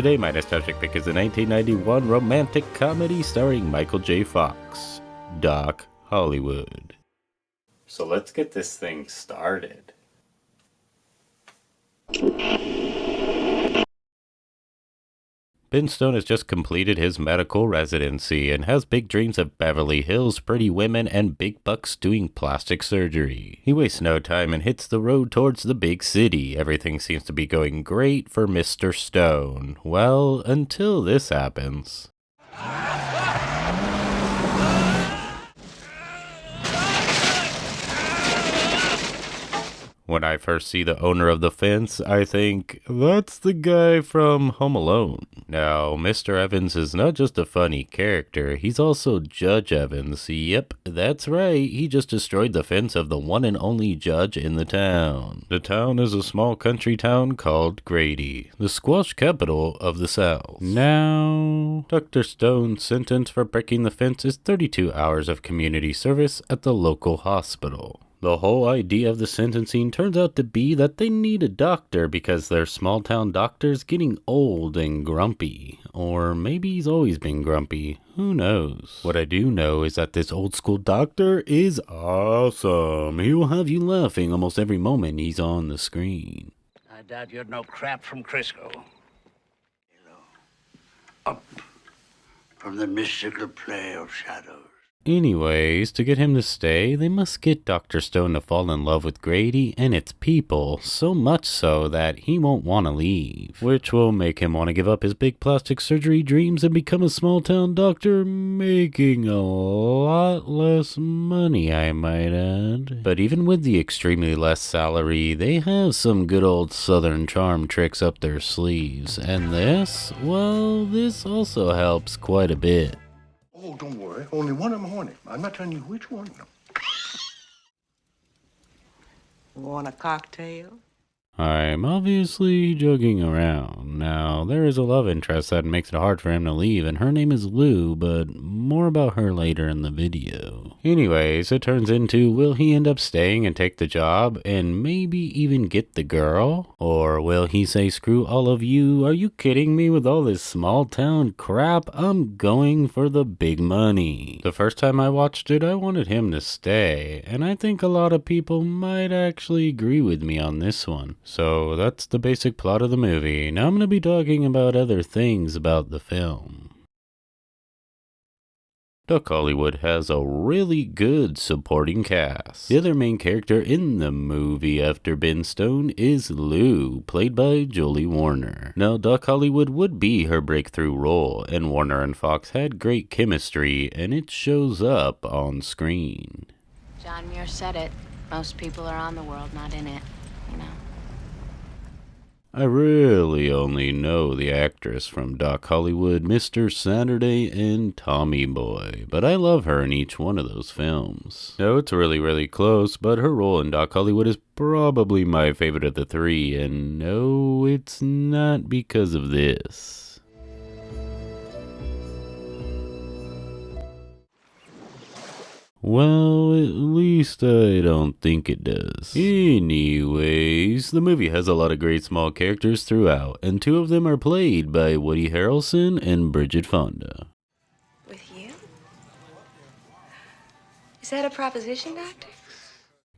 Today, my nostalgic pick is a 1991 romantic comedy starring Michael J. Fox, Doc Hollywood. So let's get this thing started. Ben Stone has just completed his medical residency and has big dreams of Beverly Hills, pretty women, and big bucks doing plastic surgery. He wastes no time and hits the road towards the big city. Everything seems to be going great for Mr. Stone. Well, until this happens. When I first see the owner of the fence, I think, that's the guy from Home Alone. Now, Mr. Evans is not just a funny character, he's also Judge Evans. Yep, that's right, he just destroyed the fence of the one and only judge in the town. The town is a small country town called Grady, the squash capital of the South. Now, Dr. Stone's sentence for breaking the fence is 32 hours of community service at the local hospital. The whole idea of the sentencing turns out to be that they need a doctor because their small town doctor's getting old and grumpy. Or maybe he's always been grumpy. Who knows? What I do know is that this old school doctor is awesome. He will have you laughing almost every moment he's on the screen. I doubt you'd know crap from Crisco. Up from the mystical play of shadows. Anyways, to get him to stay, they must get Dr. Stone to fall in love with Grady and its people, so much so that he won't want to leave, which will make him want to give up his big plastic surgery dreams and become a small town doctor, making a lot less money, I might add. But even with the extremely less salary, they have some good old southern charm tricks up their sleeves, and this, well, this also helps quite a bit. Oh, don't worry. Only one of them horny. I'm not telling you which one. Want a cocktail? I'm obviously joking around. Now, there is a love interest that makes it hard for him to leave, and her name is Lou, but more about her later in the video. Anyways, it turns into, will he end up staying and take the job, and maybe even get the girl? Or will he say, screw all of you, are you kidding me with all this small town crap? I'm going for the big money. The first time I watched it, I wanted him to stay, and I think a lot of people might actually agree with me on this one. So that's the basic plot of the movie. Now I'm going to be talking about other things about the film. Doc Hollywood has a really good supporting cast. The other main character in the movie after Ben Stone is Lou, played by Jolie Warner. Now, Doc Hollywood would be her breakthrough role, and Warner and Fox had great chemistry, and it shows up on screen. John Muir said it. Most people are on the world, not in it, you know. I really only know the actress from Doc Hollywood, Mr. Saturday, and Tommy Boy, but I love her in each one of those films. No, it's really close, but her role in Doc Hollywood is probably my favorite of the three, and no, it's not because of this. Well, at least I don't think it does. Anyways, the movie has a lot of great small characters throughout, and two of them are played by Woody Harrelson and Bridget Fonda. With you? Is that a proposition, Doctor?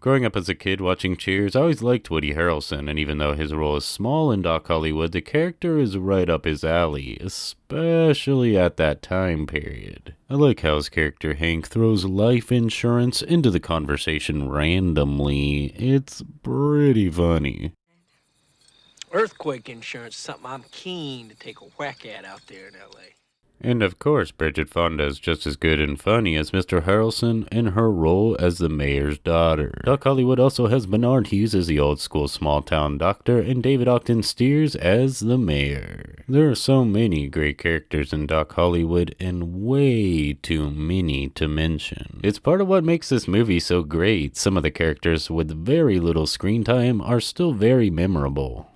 Growing up as a kid watching Cheers, I always liked Woody Harrelson, and even though his role is small in Doc Hollywood, the character is right up his alley, especially at that time period. I like how his character Hank throws life insurance into the conversation randomly. It's pretty funny. Earthquake insurance is something I'm keen to take a whack at out there in L.A. And of course, Bridget Fonda is just as good and funny as Mr. Harrelson in her role as the mayor's daughter. Doc Hollywood also has Bernard Hughes as the old school small town doctor and David Ogden Stiers as the mayor. There are so many great characters in Doc Hollywood and way too many to mention. It's part of what makes this movie so great. Some of the characters with very little screen time are still very memorable.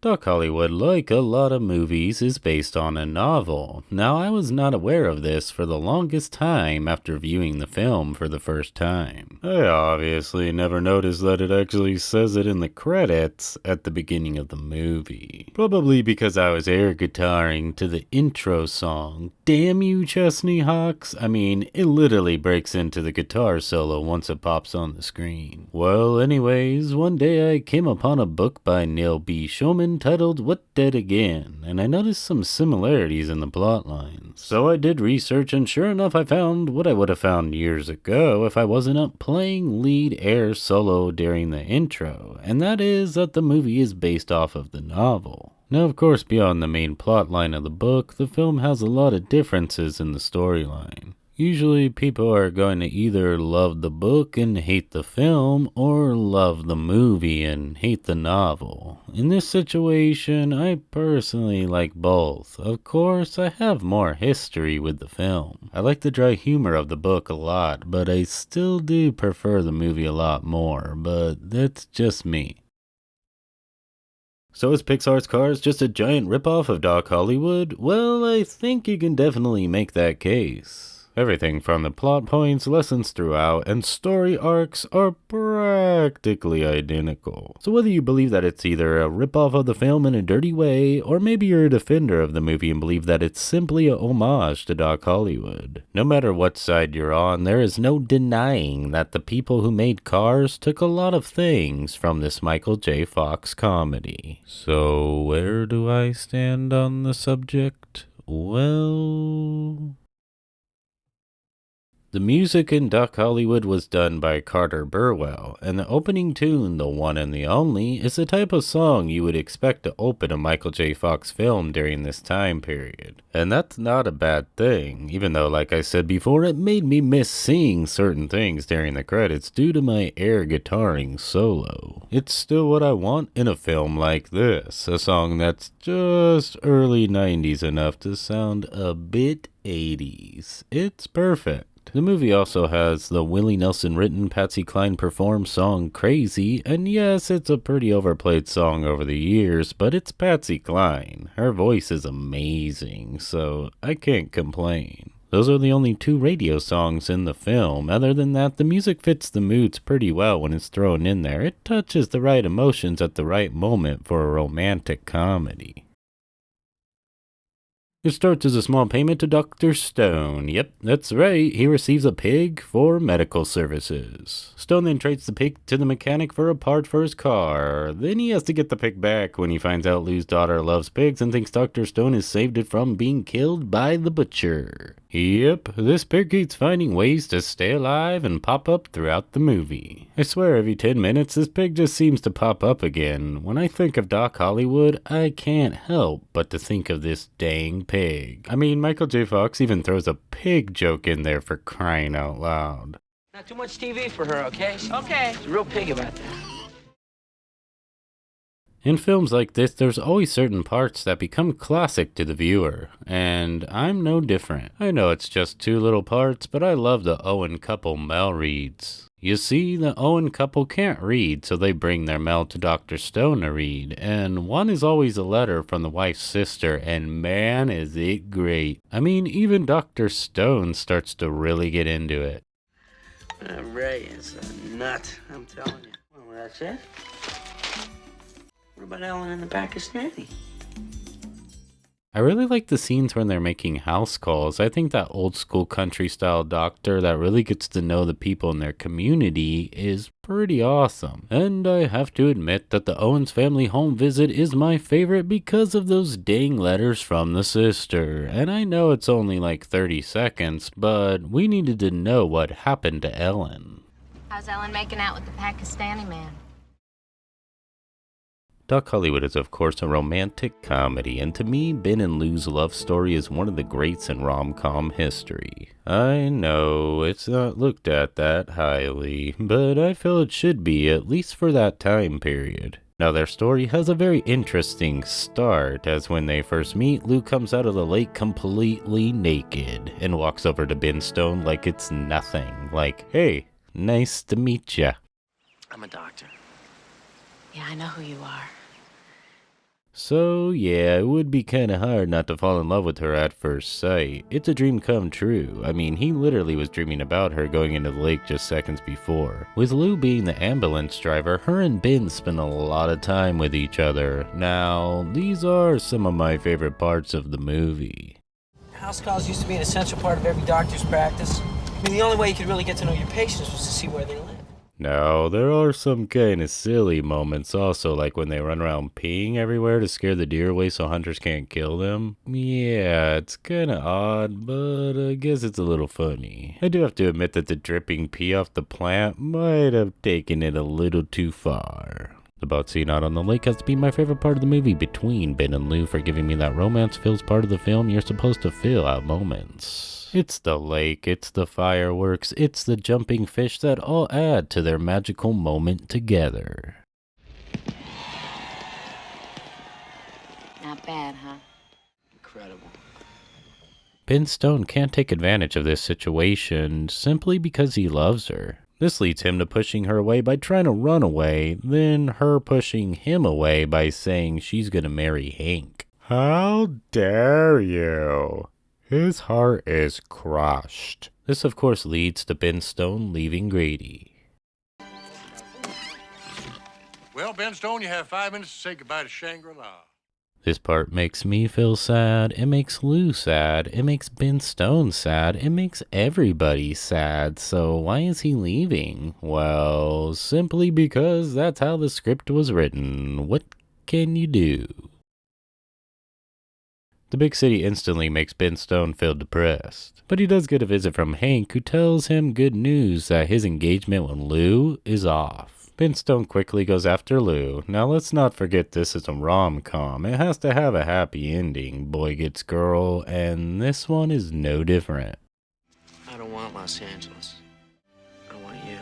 Doc Hollywood, like a lot of movies, is based on a novel. Now, I was not aware of this for the longest time after viewing the film for the first time. I obviously never noticed that it actually says it in the credits at the beginning of the movie. Probably because I was air guitaring to the intro song. Damn you, Chesney Hawks. I mean, it literally breaks into the guitar solo once it pops on the screen. Well, anyways, one day I came upon a book by Neil B. Shulman titled What Dead Again, and I noticed some similarities in the plot lines. So I did research, and sure enough I found what I would have found years ago if I wasn't up playing lead air solo during the intro, and that is that the movie is based off of the novel. Now, of course, beyond the main plot line of the book, the film has a lot of differences in the storyline. Usually people are going to either love the book and hate the film, or love the movie and hate the novel. In this situation, I personally like both. Of course, I have more history with the film. I like the dry humor of the book a lot, but I still do prefer the movie a lot more, but that's just me. So is Pixar's Cars just a giant ripoff of Doc Hollywood? Well, I think you can definitely make that case. Everything from the plot points, lessons throughout, and story arcs are practically identical. So whether you believe that it's either a ripoff of the film in a dirty way, or maybe you're a defender of the movie and believe that it's simply a homage to Doc Hollywood. No matter what side you're on, there is no denying that the people who made Cars took a lot of things from this Michael J. Fox comedy. So where do I stand on the subject? Well... The music in Doc Hollywood was done by Carter Burwell, and the opening tune, The One and the Only, is the type of song you would expect to open a Michael J. Fox film during this time period. And that's not a bad thing, even though, like I said before, it made me miss seeing certain things during the credits due to my air guitaring solo. It's still what I want in a film like this, a song that's just early 90s enough to sound a bit 80s. It's perfect. The movie also has the Willie Nelson written, Patsy Cline performed song Crazy, and yes, it's a pretty overplayed song over the years, but it's Patsy Cline. Her voice is amazing, so I can't complain. Those are the only two radio songs in the film. Other than that, the music fits the moods pretty well when it's thrown in there. It touches the right emotions at the right moment for a romantic comedy. It starts as a small payment to Dr. Stone. Yep, that's right, he receives a pig for medical services. Stone then trades the pig to the mechanic for a part for his car. Then he has to get the pig back when he finds out Lou's daughter loves pigs and thinks Dr. Stone has saved it from being killed by the butcher. Yep, this pig keeps finding ways to stay alive and pop up throughout the movie. I swear every 10 minutes this pig just seems to pop up again. When I think of Doc Hollywood, I can't help but to think of this dang pig. I mean, Michael J. Fox even throws a pig joke in there for crying out loud. Not too much TV for her, okay? Okay. She's a real pig about that. In films like this, there's always certain parts that become classic to the viewer, and I'm no different. I know it's just two little parts, but I love the Owen couple Mel reads. You see, the Owen couple can't read, so they bring their Mel to Dr. Stone to read, and one is always a letter from the wife's sister, and man is it great. I mean, even Dr. Stone starts to really get into it. Ray is a nut, I'm telling you. Well, that's it. What about Ellen in the Pakistani? I really like the scenes when they're making house calls. I think that old school country style doctor that really gets to know the people in their community is pretty awesome. And I have to admit that the Owens family home visit is my favorite because of those dang letters from the sister. And I know it's only like 30 seconds, but we needed to know what happened to Ellen. How's Ellen making out with the Pakistani man? Doc Hollywood is of course a romantic comedy, and to me, Ben and Lou's love story is one of the greats in rom-com history. I know it's not looked at that highly, but I feel it should be, at least for that time period. Now their story has a very interesting start, as when they first meet, Lou comes out of the lake completely naked, and walks over to Ben Stone like it's nothing, like, hey, nice to meet ya. I'm a doctor. Yeah, I know who you are. So yeah, it would be kinda hard not to fall in love with her at first sight. It's a dream come true. I mean, he literally was dreaming about her going into the lake just seconds before. With Lou being the ambulance driver, her and Ben spend a lot of time with each other. Now, these are some of my favorite parts of the movie. House calls used to be an essential part of every doctor's practice. I mean, the only way you could really get to know your patients was to see where they live. Now, there are some kinda silly moments also, like when they run around peeing everywhere to scare the deer away so hunters can't kill them. Yeah, it's kinda odd, but I guess it's a little funny. I do have to admit that the dripping pee off the plant might have taken it a little too far. The boat scene out on the lake has to be my favorite part of the movie, between Ben and Lou for giving me that romance feels part of the film you're supposed to feel at moments. It's the lake, it's the fireworks, it's the jumping fish that all add to their magical moment together. Not bad, huh? Incredible. Ben Stone can't take advantage of this situation simply because he loves her. This leads him to pushing her away by trying to run away, then her pushing him away by saying she's gonna marry Hank. How dare you? His heart is crushed. This of course leads to Ben Stone leaving Grady. Well, Ben Stone, you have 5 minutes to say goodbye to Shangri-La. This part makes me feel sad, it makes Lou sad, it makes Ben Stone sad, it makes everybody sad, so why is he leaving? Well, simply because that's how the script was written. What can you do? The big city instantly makes Ben Stone feel depressed, but he does get a visit from Hank, who tells him good news that his engagement with Lou is off. Ben Stone quickly goes after Lou. Now let's not forget this is a rom-com. It has to have a happy ending. Boy gets girl, and this one is no different. I don't want Los Angeles. I want you.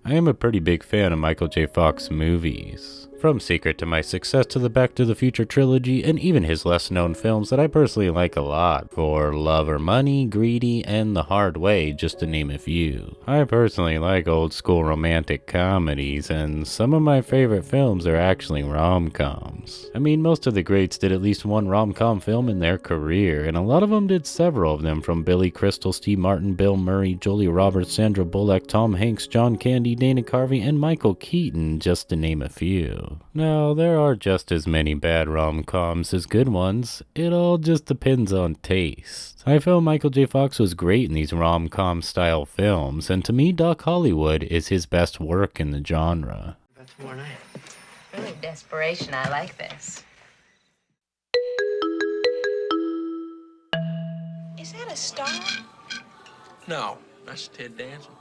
I am a pretty big fan of Michael J. Fox movies. From Secret to My Success to the Back to the Future trilogy, and even his less known films that I personally like a lot, For Love or Money, Greedy, and The Hard Way, just to name a few. I personally like old school romantic comedies, and some of my favorite films are actually rom-coms. I mean, most of the greats did at least one rom-com film in their career, and a lot of them did several of them, from Billy Crystal, Steve Martin, Bill Murray, Julia Roberts, Sandra Bullock, Tom Hanks, John Candy, Dana Carvey, and Michael Keaton, just to name a few. Now, there are just as many bad rom-coms as good ones. It all just depends on taste. I feel Michael J. Fox was great in these rom-com style films, and to me, Doc Hollywood is his best work in the genre. About tomorrow night. Really desperation. I like this. Is that a star? No, that's Ted Danson.